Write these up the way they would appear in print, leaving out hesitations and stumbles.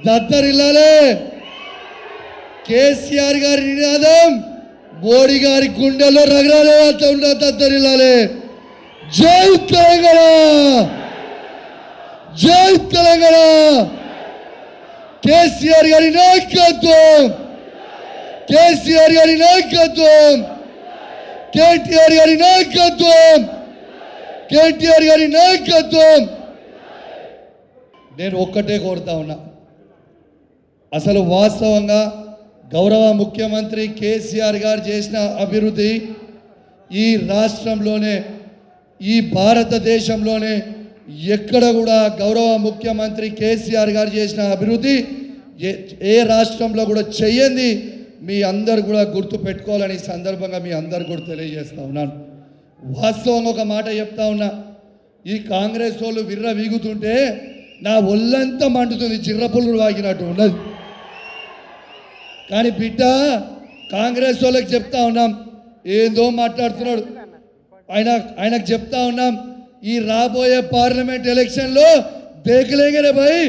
దత్తరిల్లాలే. కేసీఆర్ గారి నినాదం మోడీ గారి గుండెల్లో రగరాలే ఉన్న దత్తరిల్లాలే. జై తెలంగాణ, జై తెలంగాణ. కేసీఆర్ గారి నాయకత్వం, కేసీఆర్ గారి నాయకత్వం, కేటీఆర్ గారి నాయకత్వం, కేటీఆర్ గారి నాయకత్వం. నేను ఒక్కటే కోరుతా ఉన్నా, అసలు వాస్తవంగా గౌరవ ముఖ్యమంత్రి కేసీఆర్ గారు చేసిన అభివృద్ధి ఈ రాష్ట్రంలోనే, ఈ భారతదేశంలోనే ఎక్కడ కూడా గౌరవ ముఖ్యమంత్రి కేసీఆర్ గారు చేసిన అభివృద్ధి ఏ రాష్ట్రంలో కూడా చెయ్యండి. మీ అందరు కూడా గుర్తు పెట్టుకోవాలని సందర్భంగా మీ అందరు కూడా తెలియజేస్తా ఉన్నాను. వాస్తవంగా ఒక మాట చెప్తా ఉన్నా, ఈ కాంగ్రెస్ వాళ్ళు విర్ర వీగుతుంటే నా ఒళ్ళంతా మండుతుంది, చిర్రపుల్లు వాగినట్టు ఉన్నది. కానీ బిడ్డ కాంగ్రెస్ వాళ్ళకి చెప్తా ఉన్నాం, ఏందో మాట్లాడుతున్నాడు. ఆయనకు చెప్తా ఉన్నాం, ఈ రాబోయే పార్లమెంట్ ఎలక్షన్లో దేకలేంగే భయ్,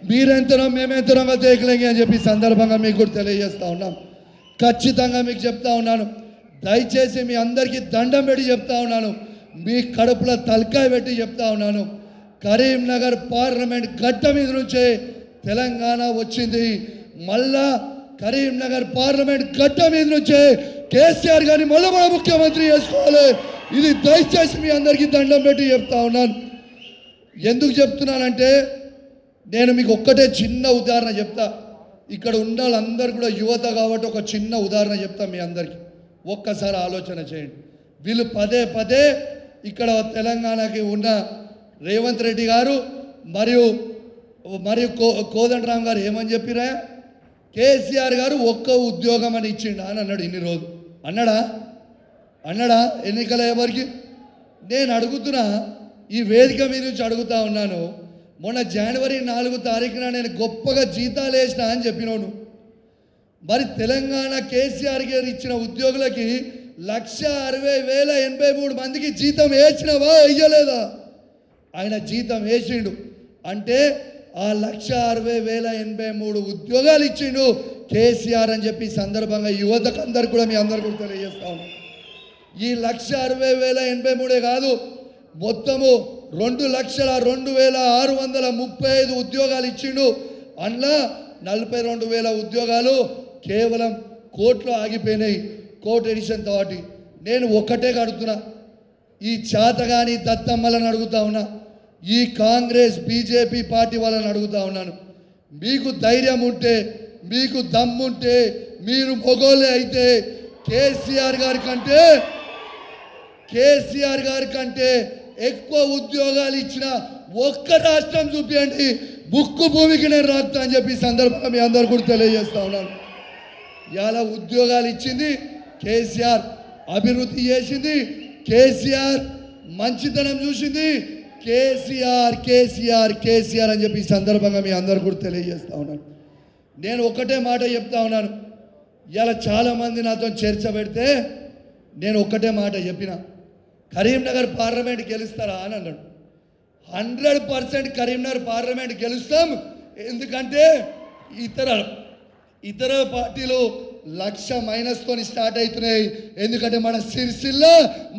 మీరెంతనో మేమెంతనో దేకలేంగే అని చెప్పి సందర్భంగా మీకు కూడా తెలియజేస్తా ఉన్నాం. ఖచ్చితంగా మీకు చెప్తా ఉన్నాను, దయచేసి మీ అందరికీ దండం పెట్టి చెప్తా ఉన్నాను, మీ కడుపులో తలకాయ పెట్టి చెప్తా ఉన్నాను, కరీంనగర్ పార్లమెంట్ గడ్డ మీద నుంచే తెలంగాణ వచ్చింది. మళ్ళా కరీంనగర్ పార్లమెంట్ గడ్డ మీద నుంచే కేసీఆర్ గారిని మళ్ళీ మన ముఖ్యమంత్రి చేసుకోవాలి. ఇది దయచేసి మీ అందరికీ దండం పెట్టి చెప్తా ఉన్నాను. ఎందుకు చెప్తున్నానంటే, నేను మీకు ఒక్కటే చిన్న ఉదాహరణ చెప్తా. ఇక్కడ ఉన్న వాళ్ళందరూ కూడా యువత కాబట్టి ఒక చిన్న ఉదాహరణ చెప్తా మీ అందరికీ. ఒక్కసారి ఆలోచన చేయండి. వీళ్ళు పదే పదే ఇక్కడ తెలంగాణకి ఉన్న రేవంత్ రెడ్డి గారు మరియు కోదండరామ్ గారు ఏమని చెప్పిరా, కేసీఆర్ గారు ఒక్క ఉద్యోగం అని ఇచ్చిండా అని అన్నాడు. ఇన్ని రోజులు అన్నాడా ఎన్నికల ఎవరికి? నేను అడుగుతున్నా, ఈ వేదిక మీద నుంచి అడుగుతా ఉన్నాను, మొన్న జనవరి 4 తారీఖున నేను గొప్పగా జీతాలు వేసినా అని చెప్పినోడు. మరి తెలంగాణ కేసీఆర్ గారు ఇచ్చిన ఉద్యోగులకి 1,60,083 మందికి జీతం వేసినవా వేయలేదా? ఆయన జీతం వేసిండు అంటే ఆ 1,60,083 ఉద్యోగాలు ఇచ్చిండు కేసీఆర్ అని చెప్పి సందర్భంగా యువతకు అందరు కూడా మీ అందరు కూడా తెలియజేస్తా ఉన్నాం. ఈ 1,60,083 కాదు, మొత్తము 2,02,635 ఉద్యోగాలు ఇచ్చిండు. అందులో 42,000 ఉద్యోగాలు కేవలం కోర్టులో ఆగిపోయినాయి, కోర్టు ఎడిషన్ తోటి. నేను ఒక్కటే అడుగుతున్నా, ఈ చేతగాని దత్తమ్మలను అడుగుతా ఉన్నా, ఈ కాంగ్రెస్ బీజేపీ పార్టీ వాళ్ళని అడుగుతా ఉన్నాను, మీకు ధైర్యం ఉంటే, మీకు దమ్ముంటే, మీరు మొగోళ్ళే అయితే కేసీఆర్ గారి కంటే ఎక్కువ ఉద్యోగాలు ఇచ్చిన ఒక్క రాష్ట్రం చూపించండి, బుక్కు భూమికి నేను రాస్తా అని చెప్పి సందర్భంగా మీ అందరు కూడా తెలియజేస్తా ఉన్నాను. ఇలా ఉద్యోగాలు ఇచ్చింది కేసీఆర్, అభివృద్ధి చేసింది కేసీఆర్, మంచితనం చూసింది కేసీఆర్ కేసీఆర్ కేసీఆర్ అని చెప్పి సందర్భంగా మీ అందరు కూడా తెలియజేస్తా ఉన్నాను. నేను ఒకటే మాట చెప్తా ఉన్నాను, ఇలా చాలామంది నాతో చర్చ పెడితే నేను ఒక్కటే మాట చెప్పిన, కరీంనగర్ పార్లమెంట్ గెలుస్తారా అని అన్నాడు. 100% కరీంనగర్ పార్లమెంట్ గెలుస్తాం. ఎందుకంటే ఇతర పార్టీలు 1,00,000 స్టార్ట్ అవుతున్నాయి. ఎందుకంటే మన సిరిసిల్ల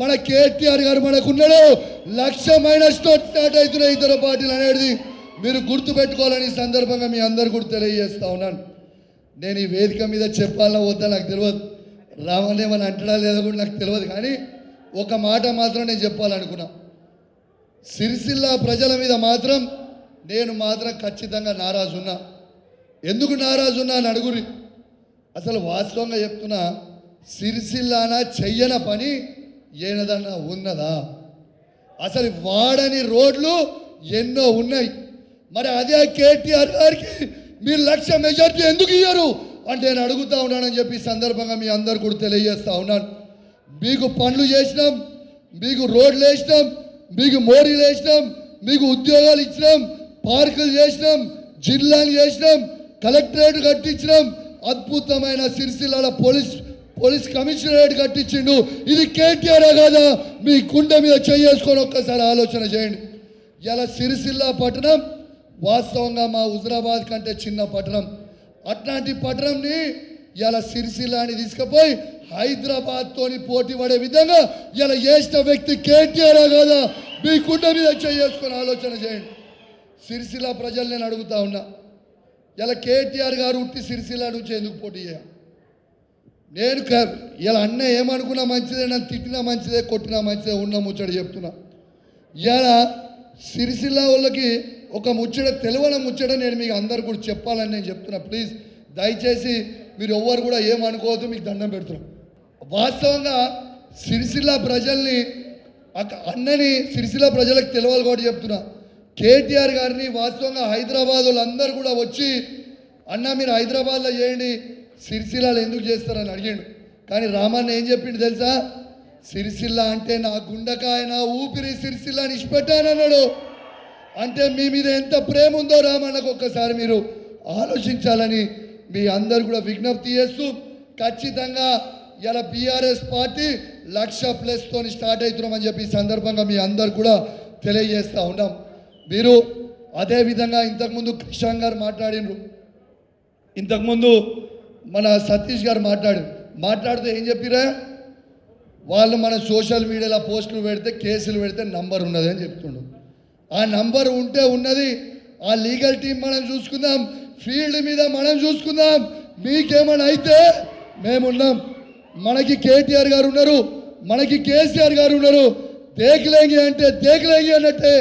మన కేటీఆర్ గారు మనకున్నాడు, 1,00,000 స్టార్ట్ అవుతున్నాయి ఇతర పార్టీలు అనేది మీరు గుర్తుపెట్టుకోవాలని సందర్భంగా మీ అందరు కూడా తెలియజేస్తా ఉన్నాను. నేను ఈ వేదిక మీద చెప్పాలన్నా వద్దా నాకు తెలియదు, రామనేమని అంటడా లేదా కూడా నాకు తెలియదు. కానీ ఒక మాట మాత్రం నేను చెప్పాలనుకున్నా, సిరిసిల్ల ప్రజల మీద మాత్రం నేను ఖచ్చితంగా నారాజున్నా. ఎందుకు నారాజున్నా అని అడుగురి. అసలు వాస్తవంగా చెప్తున్నా, సిరిసిల్లానా చెయ్యన పని ఏనదన్నా ఉన్నదా? అసలు వాడని రోడ్లు ఎన్నో ఉన్నాయి. మరి అదే కేటీఆర్ గారికి మీరు 1,00,000 మెజార్టీ ఎందుకు ఇయ్యరు అంటే నేను అడుగుతా ఉన్నానని చెప్పి సందర్భంగా మీ అందరు కూడా తెలియజేస్తా ఉన్నాను. మీకు పనులు చేసినాం, మీకు రోడ్లు వేసినాం, మీకు మోరీలు వేసినాం, మీకు ఉద్యోగాలు ఇచ్చినాం, పార్కులు చేసినాం, జిల్లాలు చేసినాం, కలెక్టరేట్ కట్టించినాం, అద్భుతమైన సిరిసిల్ల పోలీస్ కమిషనరేట్ కట్టించిండు. ఇది కేటీఆర్ కాదా? మీ గుండె మీద చేసుకొని ఒక్కసారి ఆలోచన చేయండి. ఇలా సిరిసిల్ల పట్టణం వాస్తవంగా మా హుజరాబాద్ కంటే చిన్న పట్టణం. అట్లాంటి పట్టణంని ఇలా సిరిసిల్లాని తీసుకుపోయి హైదరాబాద్తోని పోటీ పడే విధంగా ఇలా చేసిన వ్యక్తి కేటీఆర్ కాదా? మీ కుండ మీద చేసుకొని ఆలోచన చేయండి. సిరిసిల్ల ప్రజలు నేను అడుగుతా ఉన్నా, ఇలా కేటీఆర్ గారు ఉట్టి సిరిసిల్ల నుంచి ఎందుకు పోటీ చేయాలి? నేను ఇలా అన్న ఏమనుకున్నా మంచిదే, నన్ను తిట్టినా మంచిదే, కొట్టినా మంచిదే, ఉన్న ముచ్చట చెప్తున్నా. ఇలా సిరిసిల్ల వాళ్ళకి ఒక ముచ్చట తెలియని ముచ్చట నేను మీకు అందరు కూడా చెప్పాలని నేను చెప్తున్నా. ప్లీజ్ దయచేసి మీరు ఎవ్వరు కూడా ఏమనుకోవద్దు, మీకు దండం పెడుతున్నాం. వాస్తవంగా సిరిసిల్ల ప్రజల్ని అన్నని సిరిసిల్ల ప్రజలకు తెలియాలి కూడా చెప్తున్నా. కేటీఆర్ గారిని వాస్తవంగా హైదరాబాద్ వాళ్ళందరూ కూడా వచ్చి అన్న మీరు హైదరాబాద్లో చేయండి, సిరిసిల్లలో ఎందుకు చేస్తారని అడిగాడు. కానీ రామన్న ఏం చెప్పిండు తెలుసా? సిరిసిల్ల అంటే నా గుండెకాయ, నా ఊపిరి, సిరిసిల్లని ఇష్టపెట్టానన్నాడు. అంటే మీ మీద ఎంత ప్రేమ ఉందో రామన్నకు ఒక్కసారి మీరు ఆలోచించాలని మీ అందరు కూడా విజ్ఞప్తి చేస్తూ, ఖచ్చితంగా ఇలా బీఆర్ఎస్ పార్టీ 1,00,000+ స్టార్ట్ అవుతున్నామని చెప్పి ఈ సందర్భంగా మీ అందరు కూడా తెలియజేస్తూ ఉన్నాం. మీరు అదేవిధంగా ఇంతకుముందు కృష్ణ గారు మాట్లాడినరు, ఇంతకుముందు మన సతీష్ గారు మాట్లాడుతూ ఏం చెప్పిరా? వాళ్ళు మన సోషల్ మీడియాలో పోస్టులు పెడితే, కేసులు పెడితే నంబర్ ఉన్నది అని చెప్తుండ్రు. ఆ నంబర్ ఉంటే ఉన్నది, ఆ లీగల్ టీం మనం చూసుకుందాం, ఫీల్డ్ మీద మనం చూసుకుందాం. మీకేమైనా అయితే మేమున్నాం. మనకి కేటీఆర్ గారు ఉన్నారు, మనకి కేసీఆర్ గారు ఉన్నారు. దేకలేంగి అంటే దేకలేంగి అన్నట్టే,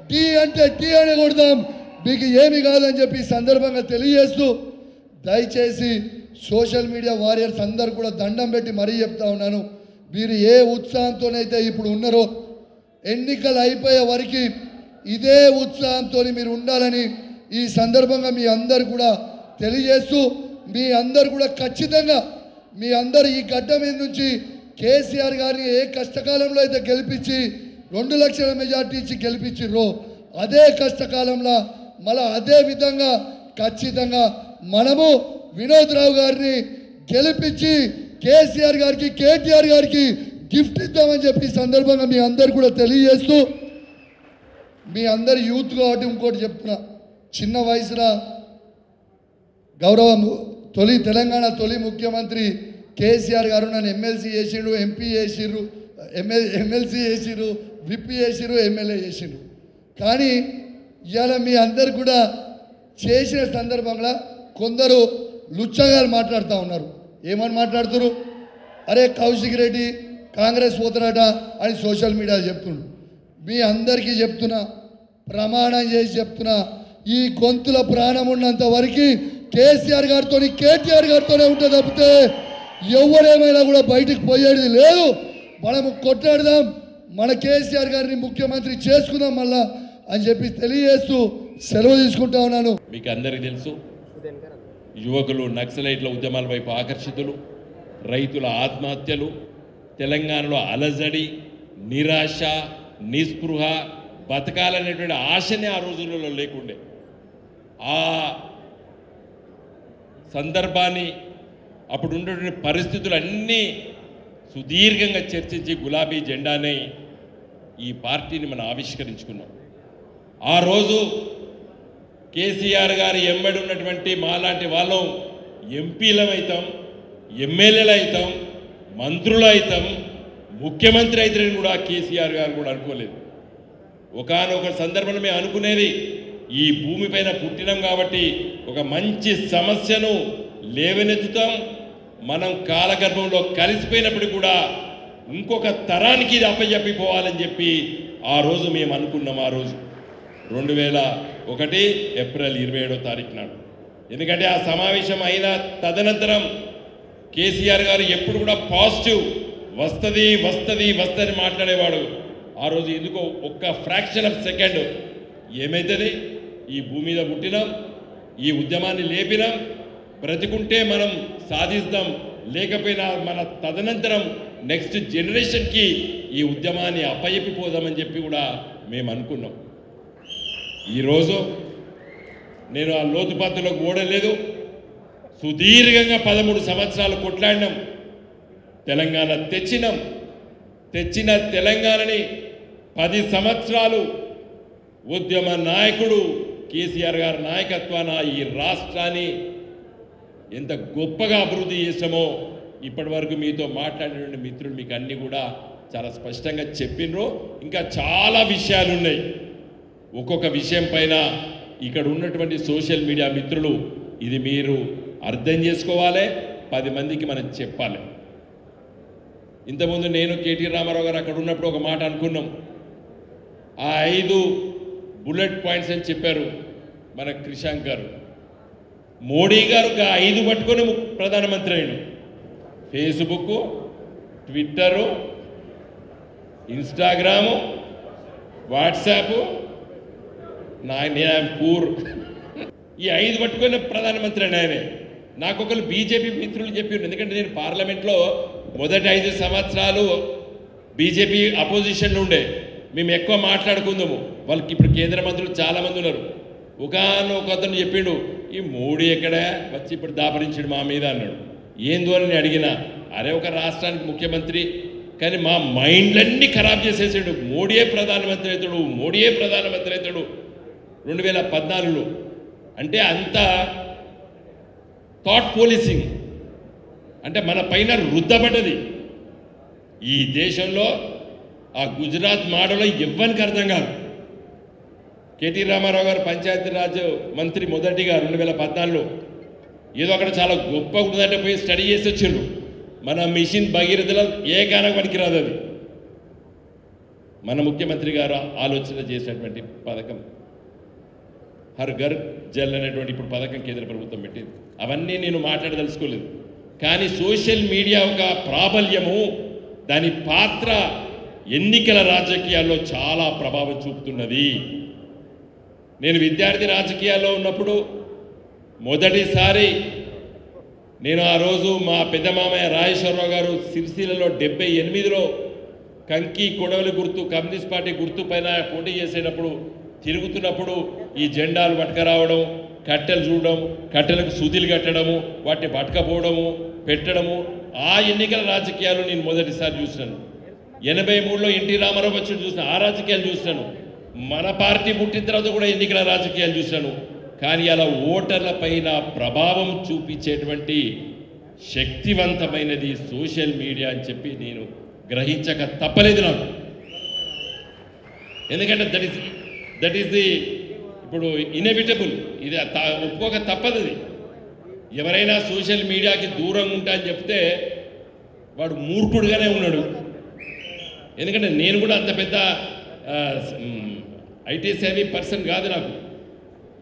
టీ అంటే టీ అని కొడదాం, మీకు ఏమి కాదని చెప్పి సందర్భంగా తెలియజేస్తూ, దయచేసి సోషల్ మీడియా వారియర్స్ అందరు కూడా దండం పెట్టి మరీ చెప్తా ఉన్నాను, మీరు ఏ ఉత్సాహంతోనైతే ఇప్పుడు ఉన్నారో ఎన్నికలు అయిపోయే వరకు ఇదే ఉత్సాహంతో మీరు ఉండాలని ఈ సందర్భంగా మీ అందరు కూడా తెలియజేస్తూ, మీ అందరు కూడా ఖచ్చితంగా మీ అందరు ఈ గడ్డ మీద నుంచి కేసీఆర్ గారిని ఏ కష్టకాలంలో అయితే గెలిపించి 2 లక్షల మెజార్టీ ఇచ్చి గెలిపించిర్రో అదే కష్టకాలంలో మళ్ళీ అదే విధంగా ఖచ్చితంగా మనము వినోద్ రావు గారిని గెలిపించి కేసీఆర్ గారికి, కేటీఆర్ గారికి గిఫ్ట్ ఇద్దామని చెప్పి సందర్భంగా మీ అందరు కూడా తెలియజేస్తూ, మీ అందరు యూత్ కాబట్టి ఇంకోటి చెప్తున్నా, చిన్న వయసులో గౌరవం తెలంగాణ తొలి ముఖ్యమంత్రి కేసీఆర్ గారు నన్ను ఎమ్మెల్సీ చేసిండు, ఎంపీ చేసిర్రు, ఎమ్మెల్సీ చేసిర్రు, విపి చేసిర్రు, ఎమ్మెల్యే చేసిండ్రు. కానీ ఇవాళ మీ అందరు కూడా చేసిన సందర్భంలో కొందరు లుచ్చగాలు మాట్లాడుతూ ఉన్నారు. ఏమని మాట్లాడుతున్నారు? అరే కౌశిక్ రెడ్డి కాంగ్రెస్ పోతారట అని సోషల్ మీడియాలో చెప్తుండ్రు. మీ అందరికీ చెప్తున్నా, ప్రమాణం చేసి చెప్తున్నా, ఈ గొంతుల ప్రాణం ఉన్నంత వరకు కేసీఆర్ గారితో, కేటీఆర్ గారితోనే ఉంటుంది తప్పితే ఎవరేమైనా కూడా బయటకు పోయేది లేదు. మనము కొట్లాడదాం, మన కేసీఆర్ గారిని ముఖ్యమంత్రి చేసుకుందాం మళ్ళా అని చెప్పి తెలియజేస్తూ సెలవు తీసుకుంటా ఉన్నాను. మీకు అందరికీ తెలుసు, యువకులు నక్సలైట్ల ఉద్యమాల వైపు ఆకర్షితులు, రైతుల ఆత్మహత్యలు, తెలంగాణలో అలజడి, నిరాశ, నిస్పృహ, బతకాలనేటువంటి ఆశనే ఆ రోజులలో లేకుండే. ఆ సందర్భాన్ని, అప్పుడు ఉన్నటువంటి పరిస్థితులన్నీ సుదీర్ఘంగా చర్చించి గులాబీ జెండానే ఈ పార్టీని మనం ఆవిష్కరించుకున్నాం. ఆ రోజు కేసీఆర్ గారి ఎంబడి ఉన్నటువంటి మాలాంటి వాళ్ళం ఎంపీలం అవుతాం, ఎమ్మెల్యేలు అవుతాం, మంత్రులు అవుతాం, ముఖ్యమంత్రి అవుతారని కూడా కేసీఆర్ గారు కూడా అనుకోలేదు. ఒకానొక సందర్భంలో మేము అనుకునేది, ఈ భూమిపైన పుట్టినాం కాబట్టి ఒక మంచి సమస్యను లేవనెత్తుతాం, మనం కాలగర్భంలో కలిసిపోయినప్పుడు కూడా ఇంకొక తరానికి ఇది అప్పచెప్పిపోవాలని చెప్పి ఆ రోజు మేము అనుకున్నాం. ఆ రోజు 2001 ఏప్రిల్ 27వ తారీఖు నాడు. ఎందుకంటే ఆ సమావేశం అయిన తదనంతరం కేసీఆర్ గారు ఎప్పుడు కూడా పాజిటివ్ వస్తుంది వస్తుంది వస్తుంది మాట్లాడేవాడు. ఆ రోజు ఎందుకో ఒక్క ఫ్రాక్షన్ ఆఫ్ సెకండ్ ఏమైతుంది, ఈ భూమి మీద పుట్టినాం, ఈ ఉద్యమాన్ని లేపినాం, బ్రతికుంటే మనం సాధిస్తాం, లేకపోయినా మన తదనంతరం నెక్స్ట్ జనరేషన్కి ఈ ఉద్యమాన్ని అప్పచెప్పిపోదామని చెప్పి కూడా మేము అనుకున్నాం. ఈరోజు నేను ఆ లోతుపాతులకు ఓడలేదు. సుదీర్ఘంగా 13 సంవత్సరాలు కొట్లాడినాం, తెలంగాణ తెచ్చినాం. తెచ్చిన తెలంగాణని 10 సంవత్సరాలు ఉద్యమ నాయకుడు, కేసీఆర్ గారి నాయకత్వాన ఈ రాష్ట్రాన్ని ఎంత గొప్పగా అభివృద్ధి చేసామో ఇప్పటి వరకు మీతో మాట్లాడినటువంటి మిత్రులు మీకు అన్ని కూడా చాలా స్పష్టంగా చెప్పినరు. ఇంకా చాలా విషయాలు ఉన్నాయి. ఒక్కొక్క విషయం పైన ఇక్కడ ఉన్నటువంటి సోషల్ మీడియా మిత్రులు ఇది మీరు అర్థం చేసుకోవాలి, 10 మందికి మనం చెప్పాలి. ఇంతకుముందు నేను కేటీ రామారావు గారు అక్కడ ఉన్నప్పుడు ఒక మాట అనుకున్నాం. ఆ 5 బుల్లెట్ పాయింట్స్ అని చెప్పారు మన క్రిషాంక్ గారు. మోడీ గారు 5 పట్టుకొని ప్రధానమంత్రి అయ్యాడు. ఫేస్బుక్, ట్విట్టరు, ఇన్స్టాగ్రాము, వాట్సాప్, నేను పూర్, ఈ 5 పట్టుకొని ప్రధానమంత్రి అని ఆయనే. నాకు ఒకరు బీజేపీ మిత్రులు చెప్పారు. ఎందుకంటే నేను పార్లమెంట్లో మొదటి 5 సంవత్సరాలు బీజేపీ అపోజిషన్లో ఉండే. మేము ఎక్కువ మాట్లాడుకుందాము. వాళ్ళకి ఇప్పుడు కేంద్ర మంత్రులు చాలామంది ఉన్నారు. ఒక అతను చెప్పిండు, ఈ మోడీ ఎక్కడ వచ్చి ఇప్పుడు దాపరించాడు మా మీద అన్నాడు. ఏందో అని నేను అడిగినా, అరే ఒక రాష్ట్రానికి ముఖ్యమంత్రి కానీ మా మైండ్లన్నీ ఖరాబ్ చేసేసాడు. మోడీయే ప్రధానమంత్రి అవుతాడు, మోడీయే ప్రధానమంత్రి అవుతాడు 2014లో. అంటే అంత థాట్ పోలీసింగ్ అంటే మన పైన రుద్దబడ్డది. ఈ దేశంలో ఆ గుజరాత్ మోడల్లో ఎవ్వరికి అర్థం కాదు. కేటీ రామారావు గారు పంచాయతీరాజ్ మంత్రి మొదటిగా 2014లో ఏదో అక్కడ చాలా గొప్పగా ఉంటుందంటే పోయి స్టడీ చేసి వచ్చారు. మన మిషన్ భగీరథలో ఏ గానం పనికి రాదు. అది మన ముఖ్యమంత్రి గారు ఆలోచన చేసినటువంటి పథకం హర్ ఘర్ జల్ అనేటువంటి ఇప్పుడు పథకం కేంద్ర ప్రభుత్వం పెట్టింది. అవన్నీ నేను మాట్లాడదలుచుకోలేదు. కానీ సోషల్ మీడియా ఒక ప్రాబల్యము, దాని పాత్ర ఎన్నికల రాజకీయాల్లో చాలా ప్రభావం చూపుతున్నది. నేను విద్యార్థి రాజకీయాల్లో ఉన్నప్పుడు మొదటిసారి నేను ఆ రోజు మా పెద్ద మామయ్య రాజేశ్వరరావు గారు సిరిసిల్లలో 78లో కంకి కొడవలి గుర్తు కమ్యూనిస్ట్ పార్టీ గుర్తు పైన పోటీ చేసేటప్పుడు తిరుగుతున్నప్పుడు ఈ జెండాలు పట్టుకరావడం, కట్టెలు చూడడం, కట్టెలకు సూదిలు కట్టడము, వాటిని పట్టుకపోవడము, పెట్టడము, ఆ ఎన్నికల రాజకీయాలు నేను మొదటిసారి చూసినాను. 83లో ఎన్టీ రామారావు వచ్చి చూసిన ఆ రాజకీయాలు చూసినాను. మన పార్టీ పుట్టిన తర్వాత కూడా ఎన్నికల రాజకీయాలు చూశాను. కానీ అలా ఓటర్ల పైన ప్రభావం చూపించేటువంటి శక్తివంతమైనది సోషల్ మీడియా అని చెప్పి నేను గ్రహించక తప్పలేదు నాకు. ఎందుకంటే దట్ ఈస్ ది ఇప్పుడు ఇన్ఎవిటబుల్, ఇది ఒప్పుకోక తప్పదు. అది ఎవరైనా సోషల్ మీడియాకి దూరంగా ఉంటా అని చెప్తే వాడు మూర్ఖుడుగానే ఉన్నాడు. ఎందుకంటే నేను కూడా అంత పెద్ద ఐటీ సేవీ పర్సన్ కాదు. నాకు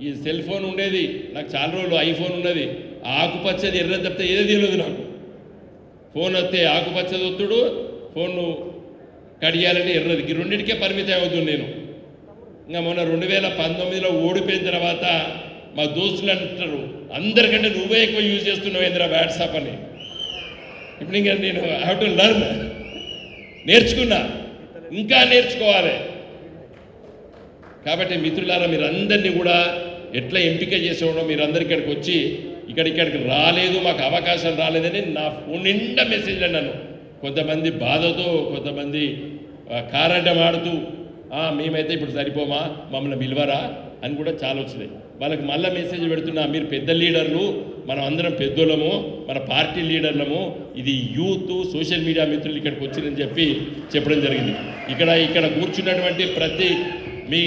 ఈ సెల్ ఫోన్ ఉండేది, నాకు చాలా రోజులు ఐఫోన్ ఉన్నది. ఆకుపచ్చది ఎర్ర తప్పితే ఏదో తెలియదు నాకు. ఫోన్ వస్తే ఆకుపచ్చది ఒత్తుడు, ఫోన్ కడియాలంటే ఎర్రది, ఈ రెండింటికే పరిమితం అవుతుంది నేను. ఇంకా మొన్న 2019లో ఓడిపోయిన తర్వాత మా దోస్తులు అంటారు, అందరికంటే నువ్వే ఎక్కువ యూజ్ చేస్తున్నావు ఏంద్రా వాట్సాప్ అని. ఇప్పుడు ఇంకా నేను ఐ హ్యావ్ టు లెర్న్, నేర్చుకున్నా, ఇంకా నేర్చుకోవాలి. కాబట్టి మిత్రులారా, మీరందరినీ కూడా ఎట్లా ఎంపిక చేసేవాడో మీరందరూ ఇక్కడికి వచ్చి ఇక్కడికి రాలేదు, మాకు అవకాశం రాలేదని నా ఫోన్ నిండా మెసేజ్లు అన్నాను. కొంతమంది బాధతో, కొంతమంది కారడ్డం ఆడుతూ మేమైతే ఇప్పుడు సరిపోమా, మమ్మల్ని పిలవరా అని కూడా చాలా వచ్చినాయి. వాళ్ళకి మళ్ళీ మెసేజ్ పెడుతున్నా, మీరు పెద్ద లీడర్లు, మనం అందరం పెద్దోళ్ళము, మన పార్టీ లీడర్లము, ఇది యూత్ సోషల్ మీడియా మిత్రులు ఇక్కడికి వచ్చిందని చెప్పి చెప్పడం జరిగింది. ఇక్కడ కూర్చున్నటువంటి ప్రతి మీ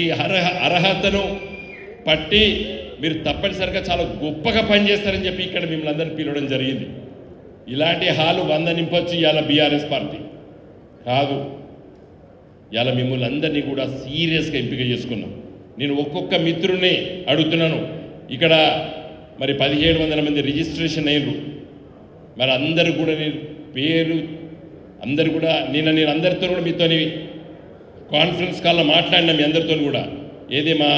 అర్హతను పట్టి మీరు తప్పనిసరిగా చాలా గొప్పగా పనిచేస్తారని చెప్పి ఇక్కడ మిమ్మల్ని అందరినీ పిలవడం జరిగింది. ఇలాంటి హాలు 100 నింపొచ్చు ఇవాళ బీఆర్ఎస్ పార్టీ కాదు. ఇవాళ మిమ్మల్ని అందరినీ కూడా సీరియస్గా ఎంపిక చేసుకున్నాం. నేను ఒక్కొక్క మిత్రుని అడుగుతున్నాను. ఇక్కడ మరి 1700 మంది రిజిస్ట్రేషన్ అయ్యారు. మరి అందరూ కూడా నేను పేరు అందరు కూడా నేను అందరితో కూడా మీతోని కాన్ఫరెన్స్ కాల్లో మాట్లాడినా, మీ అందరితో కూడా ఏది మా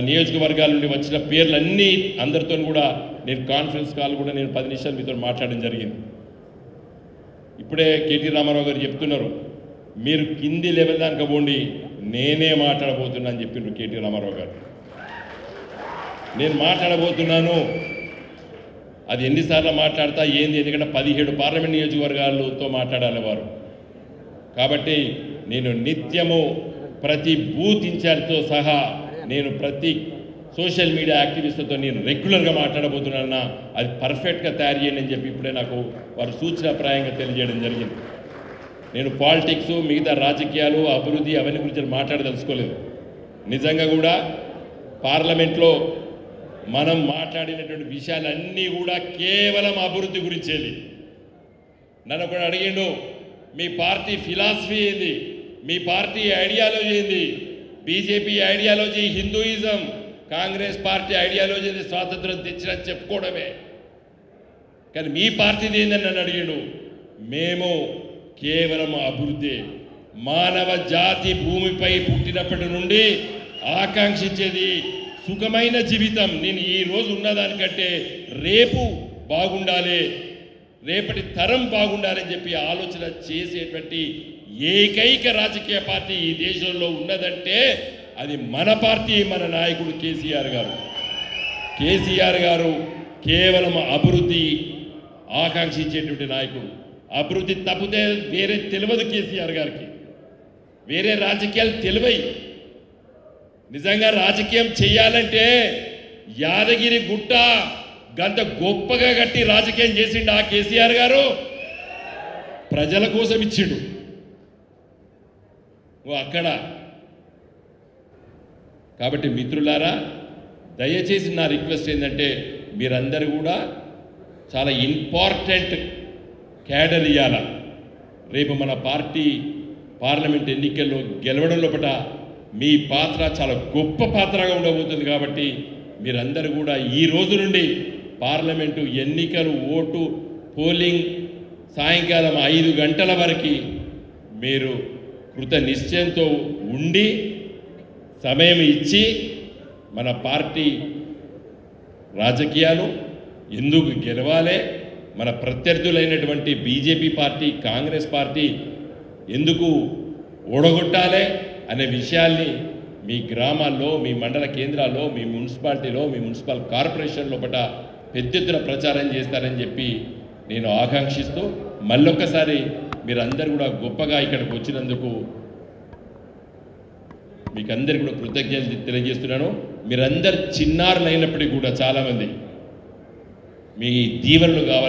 నియోజకవర్గాల నుండి వచ్చిన పేర్లన్నీ అందరితో కూడా నేను కాన్ఫరెన్స్ కాల్ కూడా నేను 10 నిమిషాలు మీతో మాట్లాడడం జరిగింది. ఇప్పుడే కేటీ రామారావు గారు చెప్తున్నారు, మీరు కింది లెవెల్ దానికి పోండి, నేనే మాట్లాడబోతున్నా అని చెప్పిండ్రు కేటీ రామారావు గారు. నేను మాట్లాడబోతున్నాను, అది ఎన్నిసార్లు మాట్లాడతా ఏంది, ఎందుకంటే 17 పార్లమెంట్ నియోజకవర్గాలతో మాట్లాడాలి వారు. కాబట్టి నేను నిత్యము ప్రతి బూత్ ఇన్ఛార్జ్తో సహా నేను ప్రతి సోషల్ మీడియా యాక్టివిస్టులతో నేను రెగ్యులర్గా మాట్లాడబోతున్నానన్నా అది పర్ఫెక్ట్గా తయారు చేయండి అని చెప్పి ఇప్పుడే నాకు వారు సూచనాప్రాయంగా తెలియజేయడం జరిగింది. నేను పాలిటిక్స్, మిగతా రాజకీయాలు, అభివృద్ధి అవన్నీ గురించి మాట్లాడదలుచుకోలేదు. నిజంగా కూడా పార్లమెంట్లో మనం మాట్లాడినటువంటి విషయాలన్నీ కూడా కేవలం అభివృద్ధి గురించేది. నన్ను ఒకడు అడిగిండు, మీ పార్టీ ఫిలాసఫీ ఏంది, మీ పార్టీ ఐడియాలజీ ఏంది? BJP ideology Hinduism, Congress party ideology స్వాతంత్రం తెచ్చినని చెప్పుకోవడమే. కానీ మీ పార్టీది ఏందని నన్ను అడిగిండు. మేము కేవలం అభివృద్ధి, మానవ జాతి భూమిపై పుట్టినప్పటి నుండి ఆకాంక్షించేది సుఖమైన జీవితం. నేను ఈ రోజు ఉన్నదానికంటే రేపు బాగుండాలి, రేపటి తరం బాగుండాలని చెప్పి ఆలోచన చేసేటువంటి ఏకైక రాజకీయ పార్టీ ఈ దేశంలో ఉన్నదంటే అది మన పార్టీ, మన నాయకుడు కేసీఆర్ గారు. కేసీఆర్ గారు కేవలం అభివృద్ధి ఆకాంక్షించేటువంటి నాయకుడు. అభివృద్ధి తప్పితే వేరే తెలియదు కేసీఆర్ గారికి, వేరే రాజకీయాలు తెలివై. నిజంగా రాజకీయం చేయాలంటే యాదగిరి గుట్ట గంత గొప్పగా కట్టి రాజకీయం చేసిండు ఆ కేసీఆర్ గారు. ప్రజల కోసం ఇచ్చిండు అక్కడ. కాబట్టి మిత్రులారా, దయచేసి నా రిక్వెస్ట్ ఏంటంటే మీరందరూ కూడా చాలా ఇంపార్టెంట్ క్యాడర్ ఇవ్వాల. రేపు మన పార్టీ పార్లమెంట్ ఎన్నికల్లో గెలవడం లోపల మీ పాత్ర చాలా గొప్ప పాత్రగా ఉండబోతుంది. కాబట్టి మీరందరూ కూడా ఈ రోజు నుండి పార్లమెంటు ఎన్నికలు, ఓటు, పోలింగ్ సాయంకాలం 5 గంటల వరకు మీరు కృత నిశ్చయంతో ఉండి సమయం ఇచ్చి మన పార్టీ రాజకీయాలు ఎందుకు గెలవాలి, మన ప్రత్యర్థులైనటువంటి బీజేపీ పార్టీ, కాంగ్రెస్ పార్టీ ఎందుకు ఓడగొట్టాలి అనే విషయాల్ని మీ గ్రామాల్లో, మీ మండల కేంద్రాల్లో, మీ మున్సిపాలిటీలో, మీ మున్సిపల్ కార్పొరేషన్ లోపల పెద్ద ఎత్తున ప్రచారం చేస్తారని చెప్పి నేను ఆకాంక్షిస్తూ మళ్ళొక్కసారి మీరందరూ కూడా గొప్పగా ఇక్కడికి వచ్చినందుకు మీకు అందరికీ కూడా కృతజ్ఞతలు తెలియజేస్తున్నాను. మీరందరు చిన్నారులు అయినప్పటికీ కూడా చాలామంది మీ దీవెనలు కావాలి.